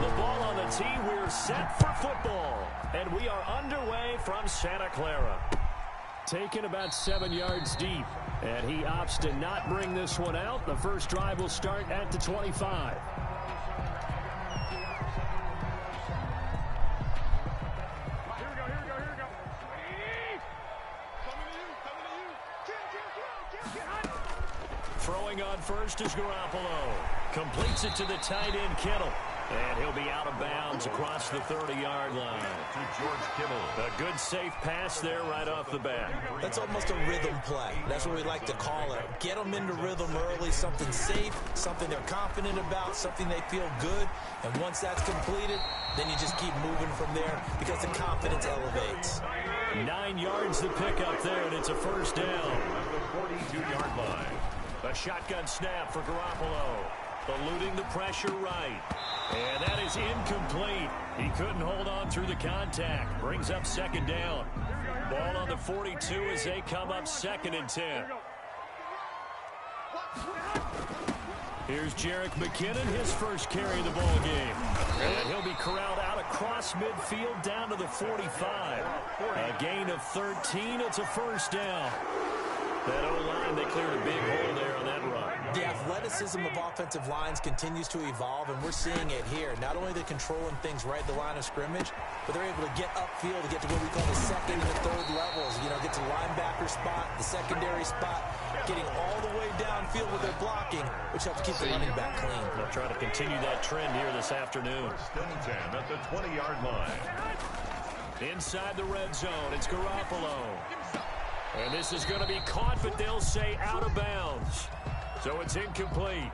The ball on the tee. We're set for football. And we are underway from Santa Clara. Taken about 7 yards deep. And he opts to not bring this one out. The first drive will start at the 25. Throwing on first is Garoppolo. Completes it to the tight end, Kittle. And he'll be out of bounds across the 30-yard line. To George Kittle. A good, safe pass there right off the bat. That's almost a rhythm play. That's what we like to call it. Get them into rhythm early, something safe, something they're confident about, something they feel good. And once that's completed, then you just keep moving from there because the confidence elevates. 9 yards the pickup there, and it's a first down. At the 42-yard line. A shotgun snap for Garoppolo. Eluding the pressure right. And that is incomplete. He couldn't hold on through the contact. Brings up second down. Ball on the 42 as they come up 2nd and 10. Here's Jerick McKinnon, his first carry of the ball game. And he'll be corralled out across midfield down to the 45. A gain of 13. It's a first down. That O-line, they cleared a big hole there on that run. The athleticism of offensive lines continues to evolve, and we're seeing it here. Not only are they controlling things right at the line of scrimmage, but they're able to get upfield to get to what we call the second and the third levels. You know, get to linebacker spot, the secondary spot, getting all the way downfield with their blocking, which helps keep the running back clean. They'll try to continue that trend here this afternoon. 1st and 10 at the 20-yard line. Inside the red zone, it's Garoppolo. And this is going to be caught, but they'll say out of bounds. So it's incomplete.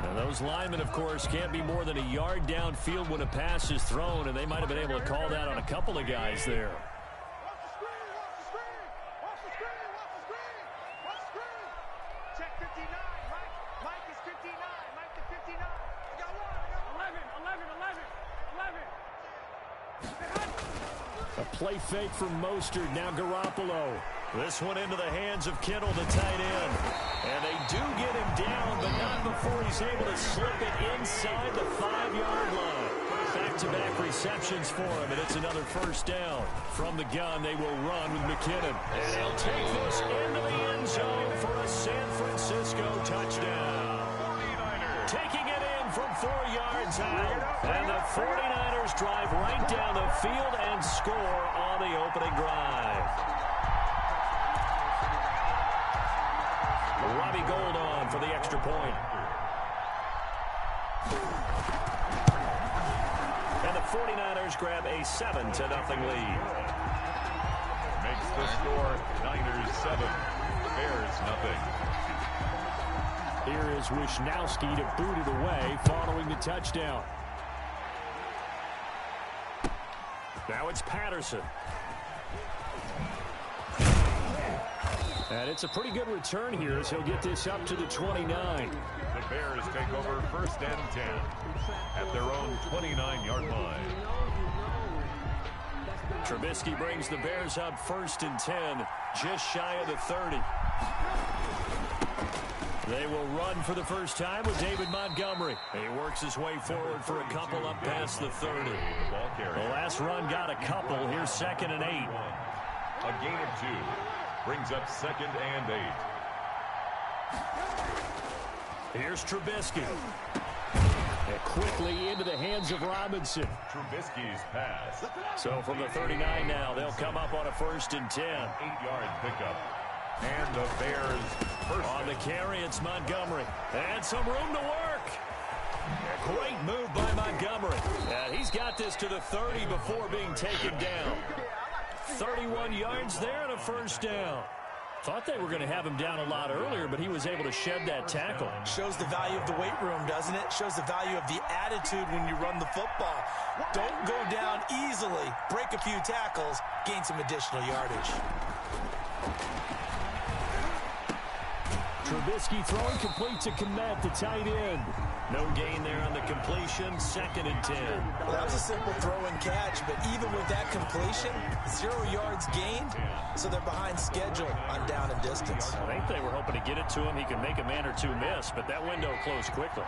And those linemen, of course, can't be more than a yard downfield when a pass is thrown, and they might have been able to call that on a couple of guys there. Check 59. Mike is 59. Mike to 59. I got one. 11. A play fake from Mostert. Now Garoppolo. This one into the hands of Kittle, the tight end. And they do get him down, but not before he's able to slip it inside the 5-yard line. Back-to-back receptions for him, and it's another first down. From the gun, they will run with McKinnon. And they'll take this into the end zone for a San Francisco touchdown. 49ers. Taking it in from 4 yards out. And the 49ers drive right down the field and score on the opening drive. Robbie Gould on for the extra point. And the 49ers grab a 7-0 lead. Makes the score Niners 7, Bears nothing. Here is Wisnowski to boot it away following the touchdown. Now it's Patterson. And it's a pretty good return here as he'll get this up to the 29. The Bears take over 1st and 10 at their own 29-yard line. Trubisky brings the Bears up 1st and 10, just shy of the 30. They will run for the first time with David Montgomery. He works his way forward for a couple up past the 30. The last run got a couple. Here's 2nd and 8. A gain of 2. Brings up 2nd and 8. Here's Trubisky. And quickly into the hands of Robinson. Trubisky's pass. So from the 39 now, they'll come up on a 1st and 10. 8-yard pickup. And the Bears first. On the carry, it's Montgomery. And some room to work. A great move by Montgomery. And he's got this to the 30 before being taken down. 31 yards there and a first down. Thought they were going to have him down a lot earlier, but he was able to shed that tackle. Shows the value of the weight room, doesn't it? Shows the value of the attitude when you run the football. Don't go down easily. Break a few tackles. Gain some additional yardage. Trubisky throwing complete to Kmet, the tight end. No gain there on the completion. 2nd and 10. Well, that was a simple throw and catch, but even with that completion, 0 yards gained, so they're behind schedule on down and distance. I think they were hoping to get it to him. He could make a man or two miss, but that window closed quickly.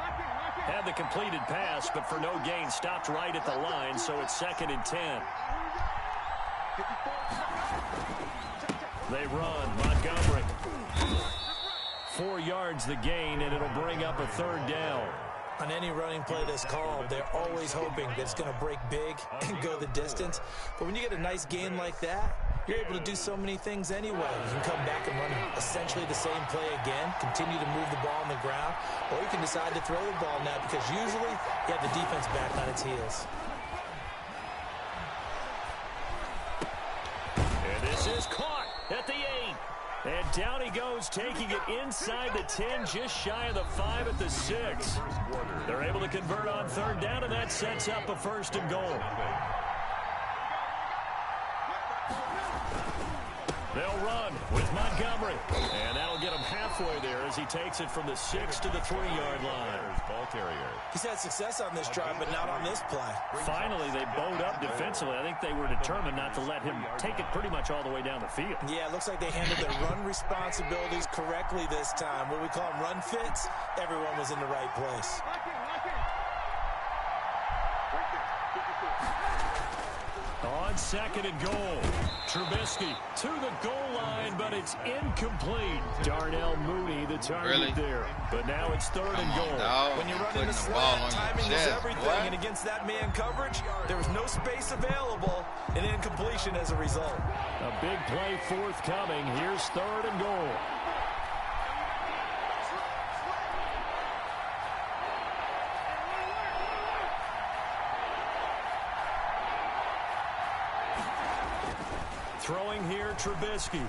Had the completed pass, but for no gain, stopped right at the line, so it's 2nd and 10. They run. Montgomery. 4 yards the gain, and it'll bring up a 3rd down. On any running play that's called, they're always hoping that it's going to break big and go the distance. But when you get a nice gain like that, you're able to do so many things anyway. You can come back and run essentially the same play again, continue to move the ball on the ground, or you can decide to throw the ball now because usually you have the defense back on its heels. And this is caught at the 8. And down he goes, taking it inside the 10, just shy of the 5 at the 6. They're able to convert on 3rd down, and that sets up a 1st and goal. They'll run with Montgomery. And that'll get him halfway there as he takes it from the 6 to the 3-yard line. Ball carrier. He's had success on this drive, but not on this play. Finally, they bowed up defensively. I think they were determined not to let him take it pretty much all the way down the field. Yeah, it looks like they handled their run responsibilities correctly this time. What we call them run fits, everyone was in the right place. On 2nd and goal, Trubisky to the goal line, but it's incomplete. Darnell Mooney, the target there. But now it's 3rd and goal. When you're running the slant, timing is everything. And against that man coverage, there was no space available, and incompletion as a result. A big play forthcoming. Here's 3rd and goal. Throwing here, Trubisky.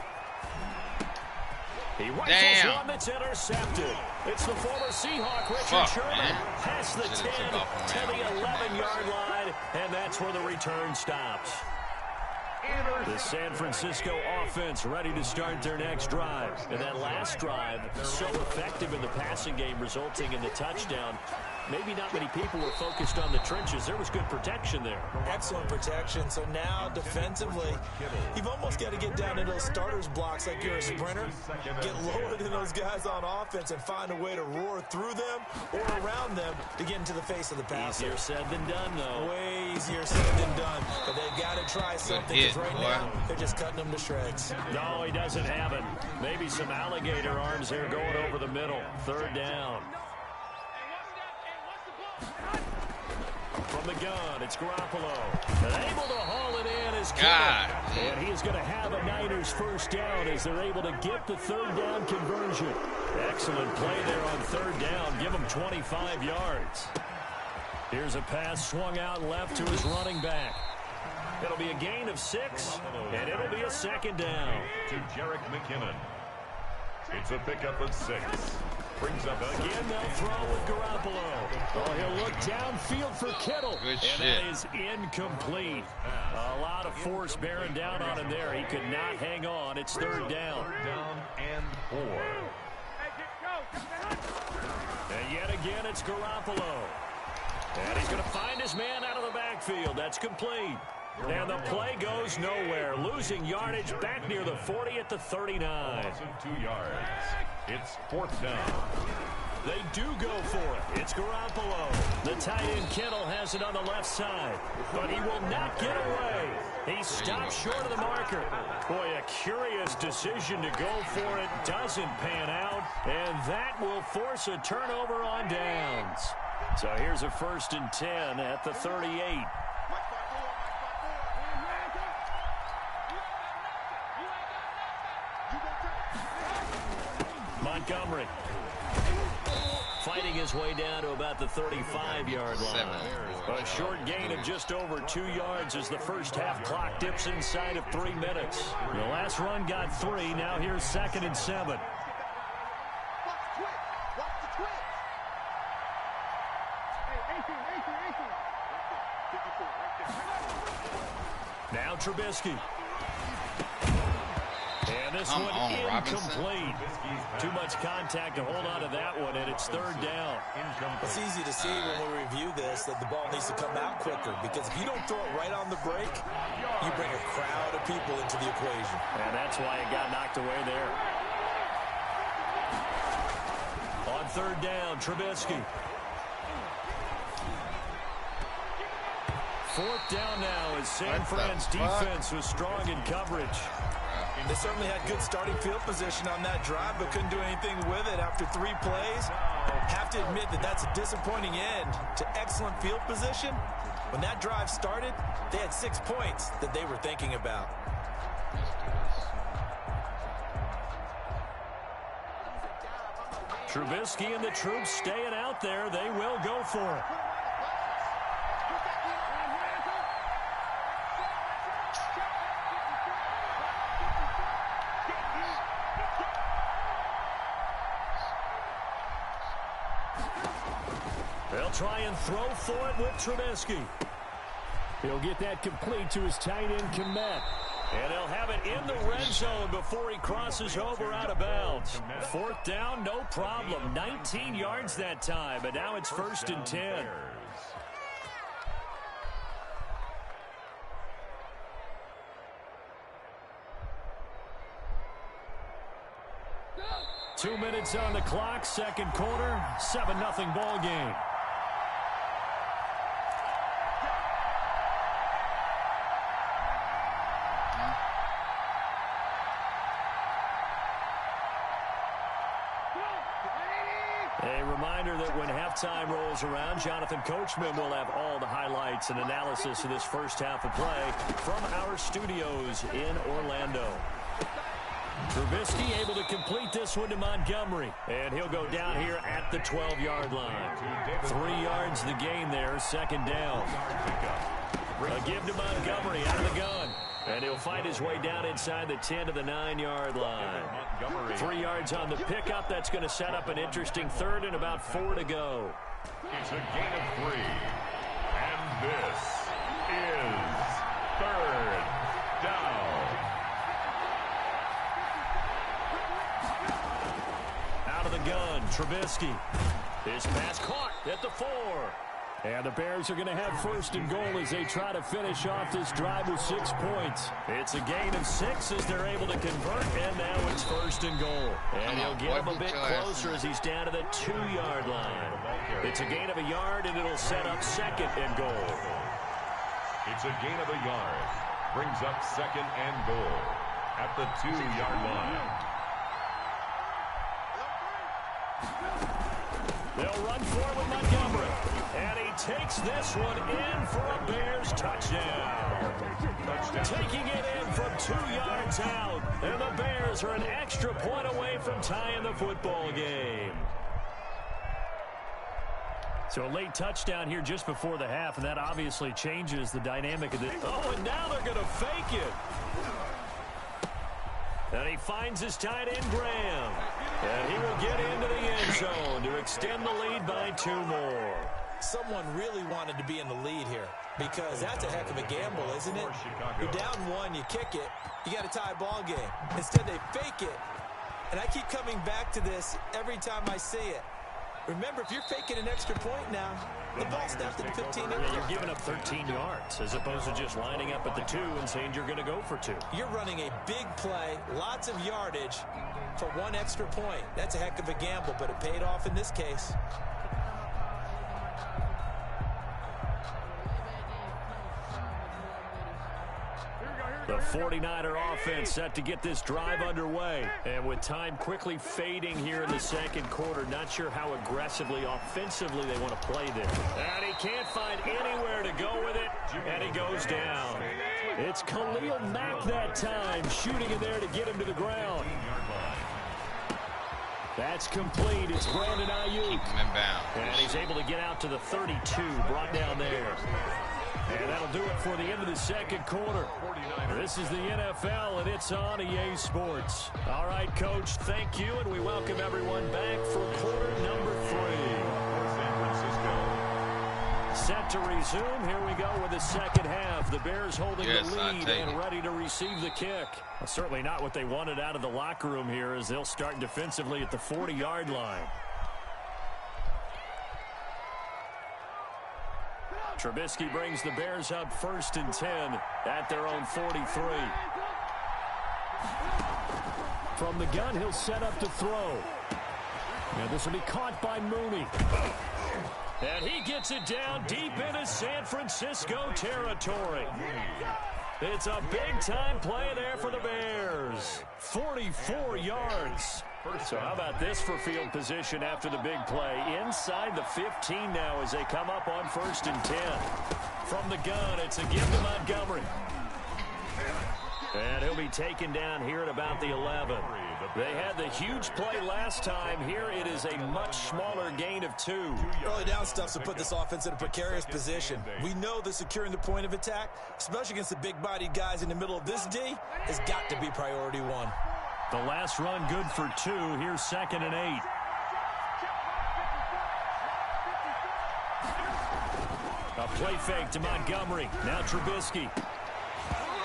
He rifles one that's intercepted. It's the former Seahawk, Richard Sherman, past the 10 to the 11-yard line, and that's where the return stops. The San Francisco offense ready to start their next drive. And that last drive, so effective in the passing game, resulting in the touchdown. Maybe not many people were focused on the trenches. There was good protection there. Excellent protection. So now, defensively, you've almost got to get down into those starters blocks like you're a sprinter. Get lower than those guys on offense and find a way to roar through them or around them to get into the face of the passer. Easier said than done, though. Way easier said than done. But they've got to try something because right now, they're just cutting them to shreds. No, he doesn't have it. Maybe some alligator arms there going over the middle. 3rd down. From the gun, it's Garoppolo. And able to haul it in is Kittle. And he is going to have a Niners 1st down as they're able to get the 3rd down conversion. Excellent play there on 3rd down. Give him 25 yards. Here's a pass swung out left to his running back. It'll be a gain of 6, and it'll be a 2nd down. To Jerick McKinnon. It's a pickup of 6. Brings up again. They'll throw with Garoppolo. Oh, he'll look downfield for Kittle. Good shit. That is incomplete. A lot of force bearing down on him there. He could not hang on. It's 3rd down. 3rd down and 4. And yet again, it's Garoppolo. And he's going to find his man out of the backfield. That's complete. And the play goes nowhere. Losing yardage back near the 40 at the 39. Loss of 2 yards. It's 4th down. They do go for it. It's Garoppolo. The tight end Kittle has it on the left side. But he will not get away. He stops short of the marker. Boy, a curious decision to go for it. Doesn't pan out. And that will force a turnover on downs. So here's a 1st and 10 at the 38. Montgomery fighting his way down to about the 35-yard line. A short gain of just over 2 yards as the first half clock dips inside of 3 minutes. The last run got 3. Now here's 2nd and 7. Now Trubisky. And this one incomplete. Too much contact to hold on to that one, and it's 3rd down. It's easy to see when we review this that the ball needs to come out quicker, because if you don't throw it right on the break, you bring a crowd of people into the equation. And that's why it got knocked away there. On 3rd down, Trubisky. 4th down now as San Fran's defense was strong in coverage. They certainly had good starting field position on that drive, but couldn't do anything with it after 3 plays. Have to admit that that's a disappointing end to excellent field position. When that drive started, they had 6 points that they were thinking about. Trubisky and the troops staying out there. They will go for it. They'll try and throw for it with Trubisky. He'll get that complete to his tight end, Kmet. And he'll have it in the red zone before he crosses over out of bounds. 4th down, no problem. 19 yards that time, but now it's 1st and 10. 2 minutes on the clock, 2nd quarter, 7-0 ball game. A reminder that when halftime rolls around, Jonathan Coachman will have all the highlights and analysis of this first half of play from our studios in Orlando. Trubisky able to complete this one to Montgomery. And he'll go down here at the 12-yard line. 3 yards the gain there, 2nd down. A give to Montgomery out of the gun. And he'll find his way down inside the 10 to the 9-yard line. 3 yards on the pickup. That's going to set up an interesting 3rd and about 4 to go. It's a gain of 3. And this is 3rd down. Out of the gun, Trubisky. His pass caught at the 4. And the Bears are going to have 1st and goal as they try to finish off this drive with 6 points. It's a gain of 6 as they're able to convert, and now it's 1st and goal. And he'll get him a bit closer as he's down to the 2-yard line. It's a gain of a yard, and it'll set up 2nd and goal. It's a gain of a yard. Brings up 2nd and goal at the 2-yard line. They'll run for it with Montgomery. And he takes this one in for a Bears touchdown. Taking it in from 2 yards out. And the Bears are an extra point away from tying the football game. So a late touchdown here just before the half, and that obviously changes the dynamic of the... Oh, and now they're going to fake it. And he finds his tight end, Graham. And he will get into the end zone to extend the lead by 2 more. Someone really wanted to be in the lead here because that's a heck of a gamble, isn't it? You're down 1, you kick it, you got a tie ball game. Instead, they fake it. And I keep coming back to this every time I see it. Remember, if you're faking an extra point now, the ball snapped at the 15. Yeah, you're giving up 13 yards as opposed to just lining up at the 2 and saying you're going to go for 2. You're running a big play, lots of yardage for 1 extra point. That's a heck of a gamble, but it paid off in this case. The 49er offense set to get this drive underway. And with time quickly fading here in the 2nd quarter, not sure how aggressively, offensively they want to play this. And he can't find anywhere to go with it, and he goes down. It's Khalil Mack that time, shooting in there to get him to the ground. That's complete. It's Brandon Ayuk. And he's able to get out to the 32, brought down there. And that'll do it for the end of the 2nd quarter. This is the NFL, and it's on EA Sports. All right, Coach, thank you, and we welcome everyone back for quarter number 3. Set to resume. Here we go with the 2nd half. The Bears holding the lead and ready to receive the kick. Well, certainly not what they wanted out of the locker room here as they'll start defensively at the 40-yard line. Trubisky brings the Bears up 1st and 10 at their own 43. From the gun, he'll set up to throw. And this will be caught by Mooney. And he gets it down deep in his San Francisco territory. It's a big-time play there for the Bears. 44 yards. So how about this for field position after the big play? Inside the 15 now as they come up on 1st and 10. From the gun, it's a give to Montgomery. And he'll be taken down here at about the 11. They had the huge play last time. Here it is a much smaller gain of 2. Early down stuff to put this offense in a precarious position. We know that securing the point of attack, especially against the big-bodied guys in the middle of this D, has got to be priority 1. The last run good for 2. Here's 2nd and 8. A play fake to Montgomery. Now Trubisky.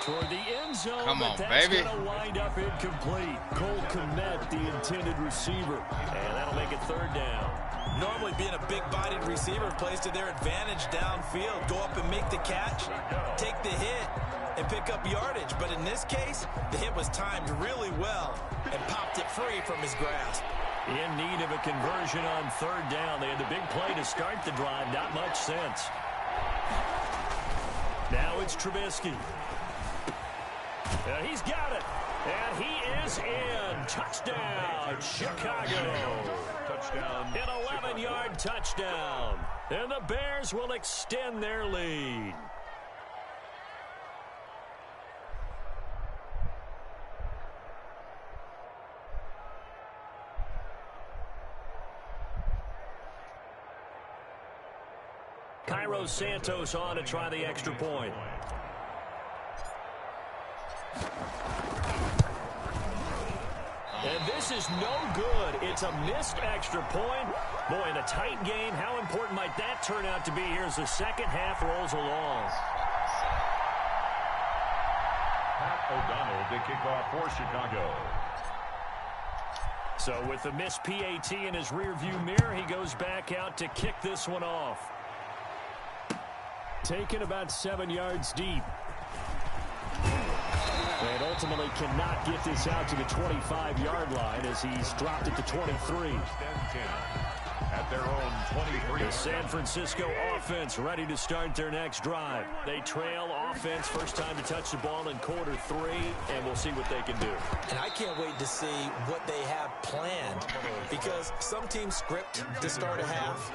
Toward the end zone, Come on, but that's baby. going to wind up incomplete. Cole Kmet, the intended receiver. And that'll make it 3rd down. Normally being a big-bodied receiver plays to their advantage downfield. Go up and make the catch, take the hit, and pick up yardage. But in this case, the hit was timed really well and popped it free from his grasp. In need of a conversion on 3rd down. They had the big play to start the drive. Not much sense. Now it's Trubisky. He's got it. And he is in. Touchdown, Chicago. Touchdown. An 11-yard touchdown. And the Bears will extend their lead. Cairo Santos on to try the extra point. And this is no good. It's a missed extra point. Boy, in a tight game, how important might that turn out to be here as the second half rolls along? Pat O'Donnell to kick off for Chicago. So with the missed PAT in his rearview mirror, he goes back out to kick this one off. Taken about 7 yards deep. And ultimately cannot get this out to the 25-yard line as he's dropped it to 23. At their own 23. The San Francisco offense ready to start their next drive. They trail offense, first time to touch the ball in quarter 3, and we'll see what they can do. And I can't wait to see what they have planned, because some teams script to start a half.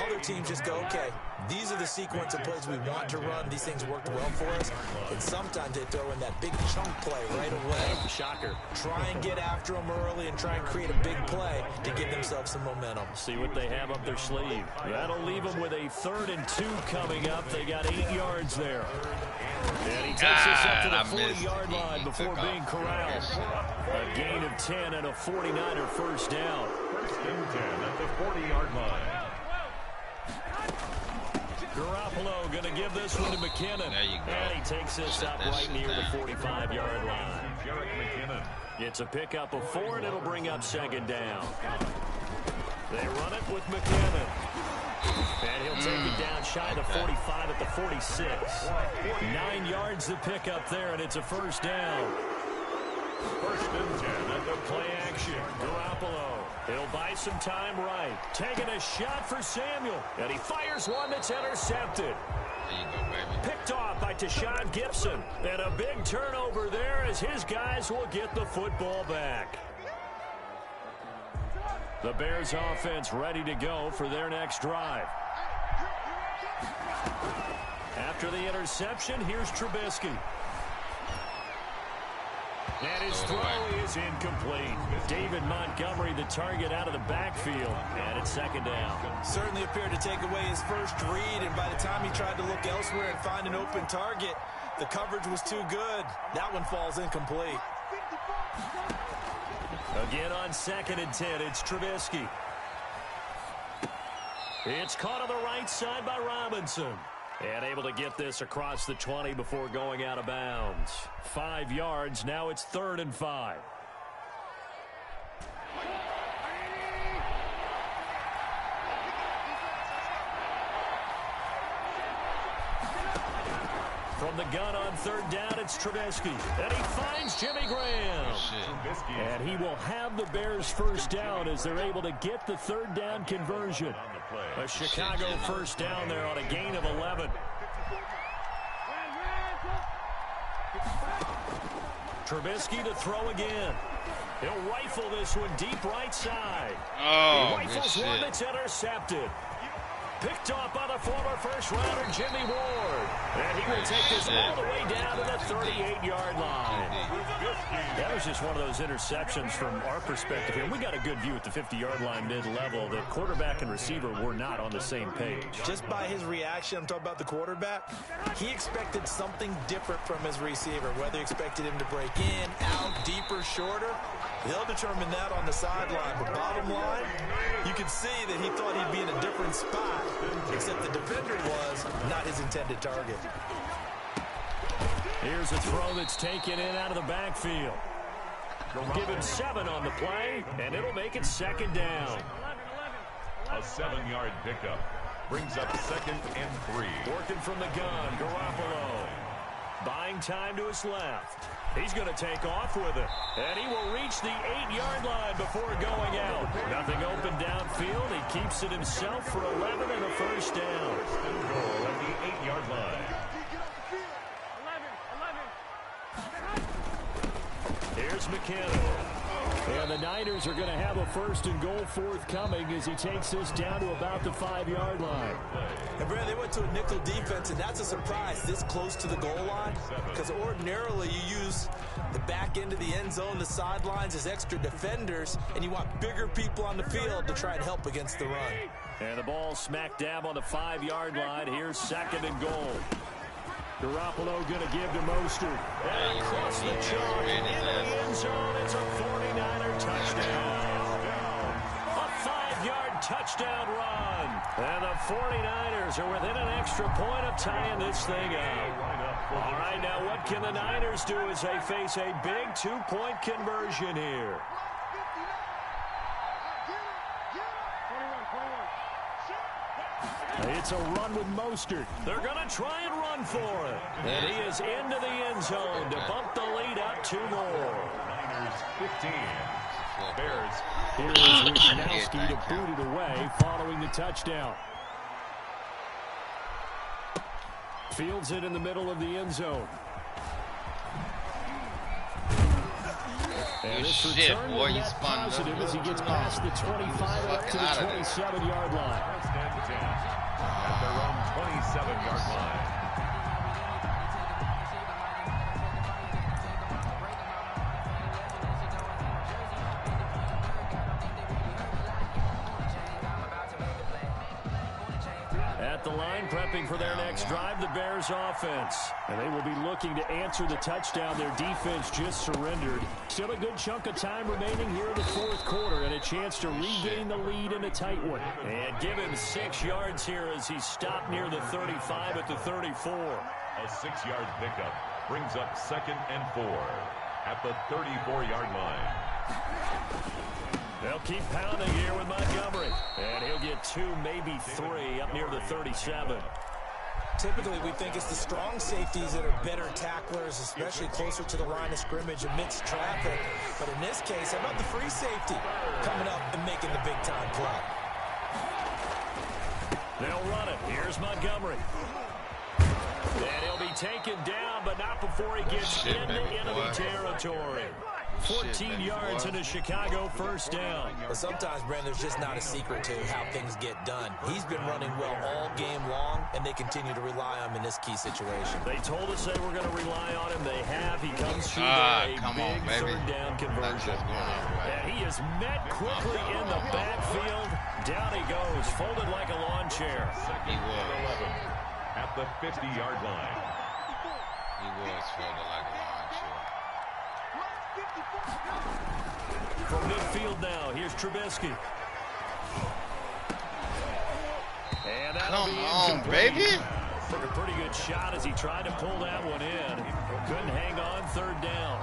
Other teams just go, okay, these are the sequence of plays we want to run. These things worked well for us. And sometimes they throw in that big chunk play right away. Shocker. Try and get after them early and try and create a big play to give themselves some momentum. See what they have up their sleeve. That'll leave them with a 3rd and 2 coming up. They got 8 yards there. And he takes this up to the 40-yard line before being corralled. A gain of 10 and a 49er first down. 1st and 10 at the 40-yard line. Garoppolo going to give this one to McKinnon. There you go. And he takes this up right near the 45-yard line. Jarek McKinnon. It's a pickup of 4, and it'll bring up 2nd down. They run it with McKinnon. And he'll take it down shy of the 45 at the 46. 9 yards to pick up there, and it's a first down. 1st and 10 at the Play action. Garoppolo. He'll buy some time right. Taking a shot for Samuel. And he fires one that's intercepted. There you go, baby. Picked off by Tashawn Gibson. And a big turnover there as his guys will get the football back. The Bears offense ready to go for their next drive. After the interception, here's Trubisky. And his throw is incomplete. David Montgomery, the target out of the backfield. And it's 2nd down. Certainly appeared to take away his first read, and by the time he tried to look elsewhere and find an open target, the coverage was too good. That one falls incomplete. Again on 2nd and 10, it's Trubisky. It's caught on the right side by Robinson. And able to get this across the 20 before going out of bounds. 5 yards, now it's 3rd and 5. From the gun on 3rd down, it's Trubisky. And he finds Jimmy Graham. And he will have the Bears first down as they're able to get the 3rd down conversion. A Chicago first down there on a gain of 11. Trubisky to throw again. He'll rifle this one deep right side. Oh, he rifles one that's intercepted. Picked off by the former first-rounder Jimmy Ward. And he will take this all the way down to the 38-yard line. That was just one of those interceptions from our perspective here. We got a good view at the 50-yard line mid-level. The quarterback and receiver were not on the same page. Just by his reaction, I'm talking about the quarterback, he expected something different from his receiver. Whether he expected him to break in, out, deeper, shorter, they'll determine that on the sideline. But bottom line, you can see that he thought he'd be in a different spot, except the defender was not his intended target. Here's a throw that's taken in out of the backfield. Give him 7 on the play, and it'll make it second down. A 7-yard pickup brings up 2nd and 3. Working from the gun, Garoppolo. Buying time to his left. He's going to take off with it. And he will reach the 8-yard line before going out. Nothing open downfield. He keeps it himself for 11 and a first down. Goal at the 8-yard line. Here's McKinnon. And the Niners are going to have a 1st and goal forthcoming as he takes this down to about the 5-yard line. And Brad, they went to a nickel defense, and that's a surprise this close to the goal line, because ordinarily you use the back end of the end zone, the sidelines as extra defenders, and you want bigger people on the field to try and help against the run. And the ball smack dab on the 5-yard line. Here's 2nd and goal. Garoppolo going to give to Mostert. And across the chalk into the end zone. It's a 49er touchdown. A 5-yard touchdown run. And the 49ers are within an extra point of tying this thing up. All right, now what can the Niners do as they face a big 2-point conversion here? It's a run with Mostert. They're going to try and run for it. And he is into the end zone to bump the lead up 2 more. Niners 15. Bears. Here is Wisnowski to boot it away following the touchdown. Fields it in the middle of the end zone. And this return boy, you net spun positive as he gets past the 25 up to the 27-yard line. At their own 27-yard line. At the line, prepping for their next drive, the Bears offense. And they will be looking to answer the touchdown their defense just surrendered. Still a good chunk of time remaining here in the 4th quarter and a chance to regain the lead in a tight one. And give him 6 yards here as he stopped near the 35 at the 34. A 6-yard pickup brings up 2nd and 4 at the 34-yard line. They'll keep pounding here with Montgomery. And he'll get 2, maybe 3 up near the 37. Typically, we think it's the strong safeties that are better tacklers, especially closer to the line of scrimmage amidst traffic. But in this case, how about the free safety coming up and making the big-time play? They'll run it. Here's Montgomery. And he'll be taken down, but not before he gets into enemy territory. 14 yards and a Chicago first down. But sometimes, Brandon, there's just not a secret to how things get done. He's been running well all game long, and they continue to rely on him in this key situation. They told us they were going to rely on him. They have. He comes through a big 3rd down conversion. And he is met quickly in the backfield. Down he goes, folded like a lawn chair. He was. At the 50-yard line. He was folded like a lawn chair. From midfield now, here's Trubisky. And that'll be incomplete. Baby. Took a pretty good shot as he tried to pull that one in. Couldn't hang on 3rd down.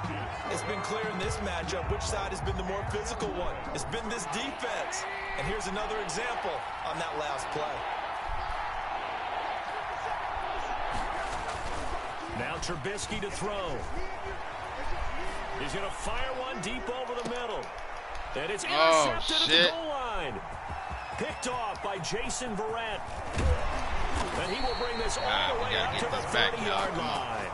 It's been clear in this matchup which side has been the more physical one. It's been this defense. And here's another example on that last play. Now Trubisky to throw. He's going to fire one deep over the middle. And it's intercepted at the goal line. Picked off by Jason Verrett. And he will bring this all the way up to the 30-yard line.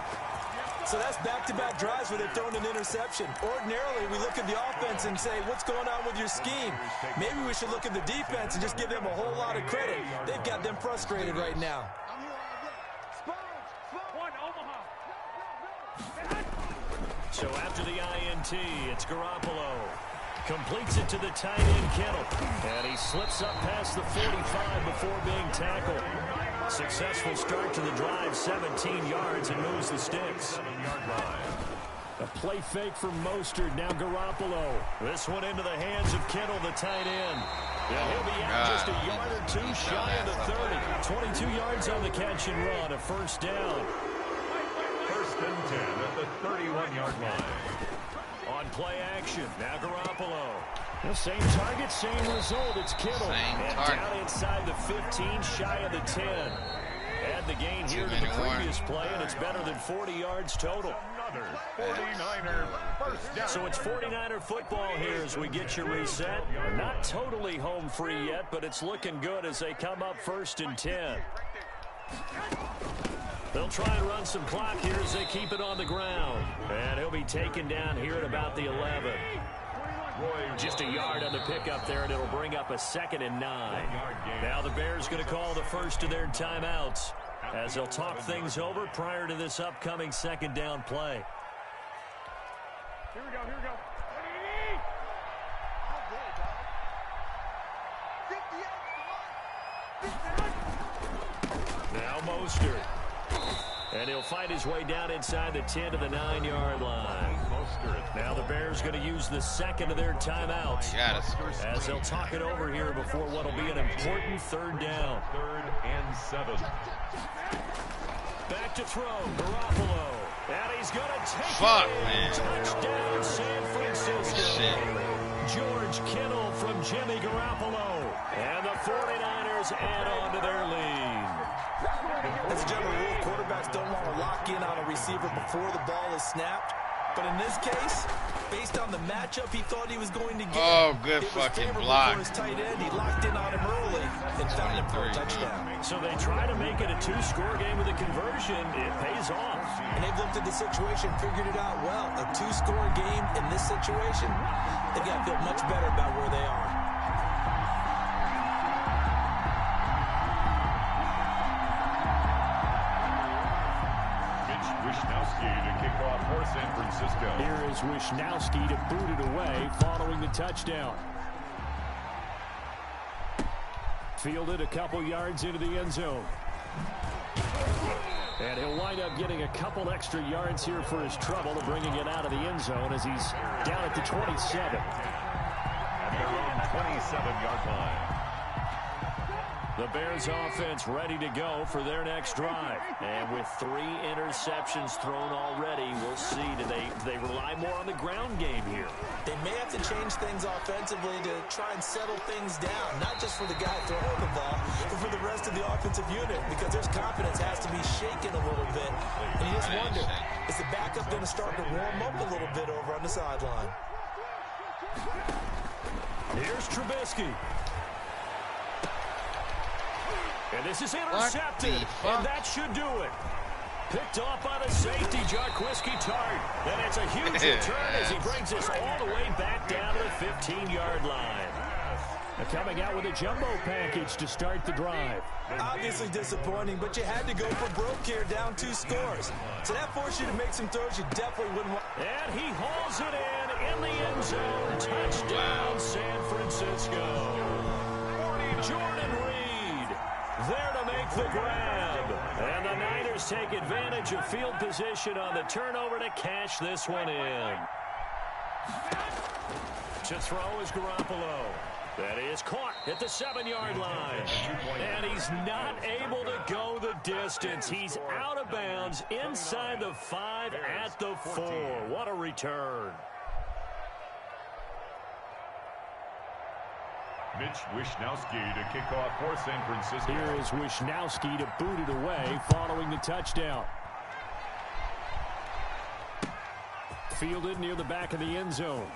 So that's back-to-back drives where they've thrown an interception. Ordinarily, we look at the offense and say, what's going on with your scheme? Maybe we should look at the defense and just give them a whole lot of credit. They've got them frustrated right now. So after the INT, it's Garoppolo. Completes it to the tight end, Kittle. And he slips up past the 45 before being tackled. Successful start to the drive, 17 yards, and moves the sticks. A play fake from Mostert, now Garoppolo. This one into the hands of Kittle, the tight end. And he'll be out just a yard or two shy of the 30. 22 yards on the catch and run, a first down. First and 10 at the 31-yard line. On play action, now Garoppolo. The same target, same result. It's Kittle. And down inside the 15, shy of the 10. Add the gain here to the previous play, and it's better than 40 yards total. Another 49er first down. So it's 49er football here as we get you reset. Not totally home free yet, but it's looking good as they come up first and 10. They'll try and run some clock here as they keep it on the ground. And he'll be taken down here at about the 11. Just a yard on the pickup there, and it'll bring up a 2nd and 9. Now the Bears going to call the first of their timeouts as they'll talk things over prior to this upcoming 2nd down play. Here we go, here we go. Now Mostert. And he'll find his way down inside the 10 to the 9-yard line. Now the Bears going to use the 2nd of their timeouts as they'll talk it over here before what will be an important 3rd down. 3rd and 7. Back to throw, Garoppolo. And he's going to take it. Touchdown, San Francisco. George Kittle from Jimmy Garoppolo. And the 49ers add on to their lead. As a general rule, quarterbacks don't want to lock in on a receiver before the ball is snapped. But in this case, based on the matchup he thought he was going to get, good fucking block. For his tight end. He locked in on him early and found him for a touchdown. So they try to make it a 2-score game with a conversion. It pays off. And they've looked at the situation, figured it out well. A 2-score game in this situation, they've got to feel much better about where they are. To kick off for San Francisco. Here is Wishnowski to boot it away following the touchdown. Fielded a couple yards into the end zone. And he'll wind up getting a couple extra yards here for his trouble, bringing it out of the end zone as he's down at the 27. And they're on 27-yard line. The Bears offense ready to go for their next drive. And with 3 interceptions thrown already, we'll see. Do they rely more on the ground game here? They may have to change things offensively to try and settle things down. Not just for the guy throwing the ball, but for the rest of the offensive unit. Because their confidence has to be shaken a little bit. And you just wonder, is the backup going to start to warm up a little bit over on the sideline? Here's Trubisky. And this is intercepted, and that should do it. Picked off by the safety, Jarquiski Tart. And it's a huge return as he brings us all the way back down to the 15-yard line. Coming out with a jumbo package to start the drive. Obviously disappointing, but you had to go for broke here, down 2 scores. So that forced you to make some throws you definitely wouldn't want. And he hauls it in the end zone. Touchdown, San Francisco. Jordan Reed there to make the grab. And the Niners take advantage of field position on the turnover to cash this one in. To throw is Garoppolo. That is caught at the 7-yard line. And he's not able to go the distance. He's out of bounds inside the 5 at the 4. What a return. Mitch Wishnowski to kick off for San Francisco. Here is Wishnowski to boot it away following the touchdown. Fielded near the back of the end zone.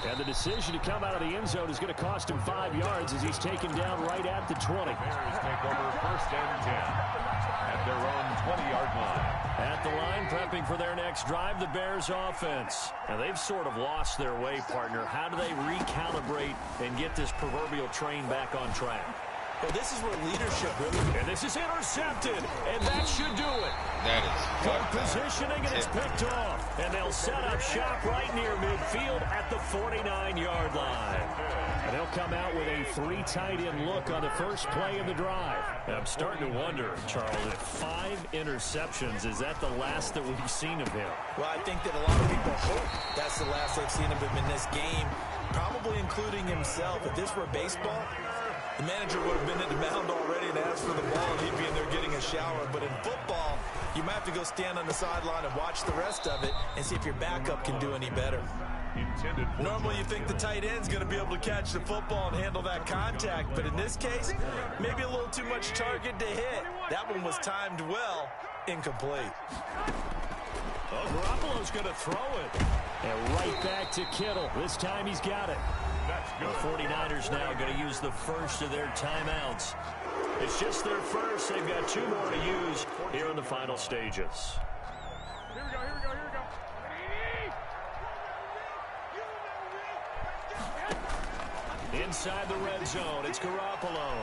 And the decision to come out of the end zone is going to cost him 5 yards as he's taken down right at the 20. Bears take over 1st and 10 at their own 20-yard line. At the line, prepping for their next drive, the Bears offense. Now, they've sort of lost their way, partner. How do they recalibrate and get this proverbial train back on track? Well, this is where leadership really... And this is intercepted, and that should do it. That is Good fucked up. positioning, and it's picked off. And they'll set up shop right near midfield at the 49-yard line. And they'll come out with a 3 tight end look on the first play of the drive. And I'm starting to wonder, Charles, if 5 interceptions, is that the last that we've seen of him? Well, I think that a lot of people hope that's the last they've seen of him in this game, probably including himself. If this were baseball, the manager would have been at the mound already and asked for the ball, and he'd be in there getting a shower. But in football, you might have to go stand on the sideline and watch the rest of it and see if your backup can do any better. Normally, you think the tight end's going to be able to catch the football and handle that contact. But in this case, maybe a little too much target to hit. That one was timed well. Incomplete. Oh, Garoppolo's going to throw it. And right back to Kittle. This time he's got it. The 49ers now going to use the first of their timeouts. It's just their first. They've got 2 more to use here in the final stages. Here we go. Inside the red zone, it's Garoppolo.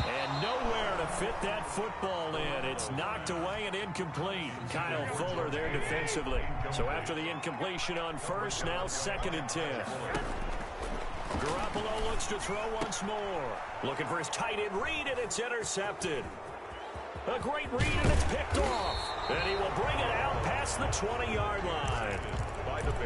And nowhere to fit that football in. It's knocked away and incomplete. Kyle Fuller there defensively. So after the incompletion on first, now 2nd and 10. Garoppolo looks to throw once more. Looking for his tight end read, and it's intercepted. A great read, and it's picked off. And he will bring it out past the 20-yard line.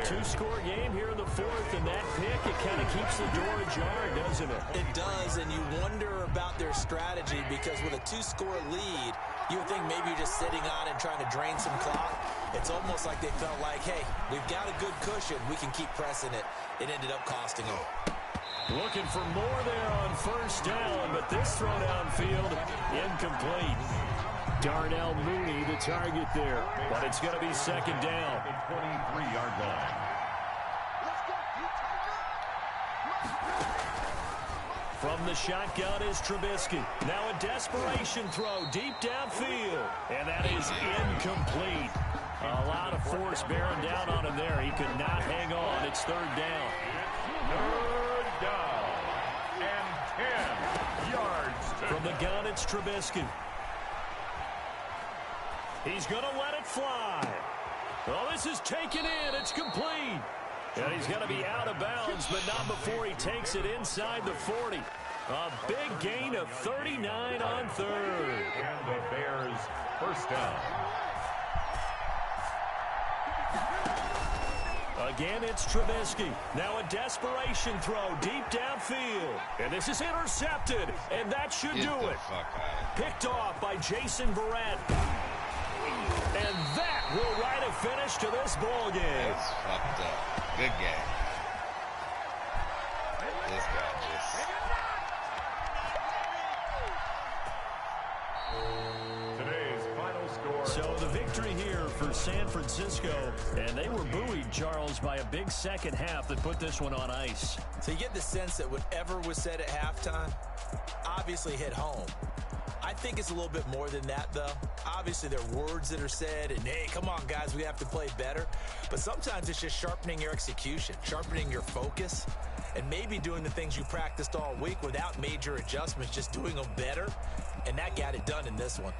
2-score game here in the 4th, and that pick, it kind of keeps the door ajar, doesn't it? It does, and you wonder about their strategy because with a 2-score lead, you would think maybe you're just sitting on and trying to drain some clock. It's almost like they felt like, hey, we've got a good cushion. We can keep pressing it. It ended up costing them. Looking for more there on first down, but this throw downfield, incomplete. Darnell Mooney, the target there, but it's going to be 2nd down. 23-yard line. From the shotgun is Trubisky. Now a desperation throw deep downfield, and that is incomplete. A lot of force bearing down on him there. He could not hang on. It's 3rd down. 3rd down and 10 yards. From the gun, it's Trubisky. He's going to let it fly. Well, this is taken in. It's complete. And he's going to be out of bounds, but not before he takes it inside the 40. A big gain of 39 on 3rd. And the Bears first down. Again, it's Trubisky. Now a desperation throw deep downfield. And this is intercepted, and that should do it. Picked off by Jason Verrett. And that will write a finish to this ball game. That's fucked up. Good game. This guy just... Today's final score. So the victory here for San Francisco, and they were buoyed, Charles, by a big second half that put this one on ice. So you get the sense that whatever was said at halftime obviously hit home. I think it's a little bit more than that, though. Obviously, there are words that are said, and, hey, come on, guys, we have to play better. But sometimes it's just sharpening your execution, sharpening your focus, and maybe doing the things you practiced all week without major adjustments, just doing them better. And that got it done in this one.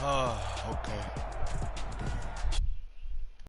Oh, okay.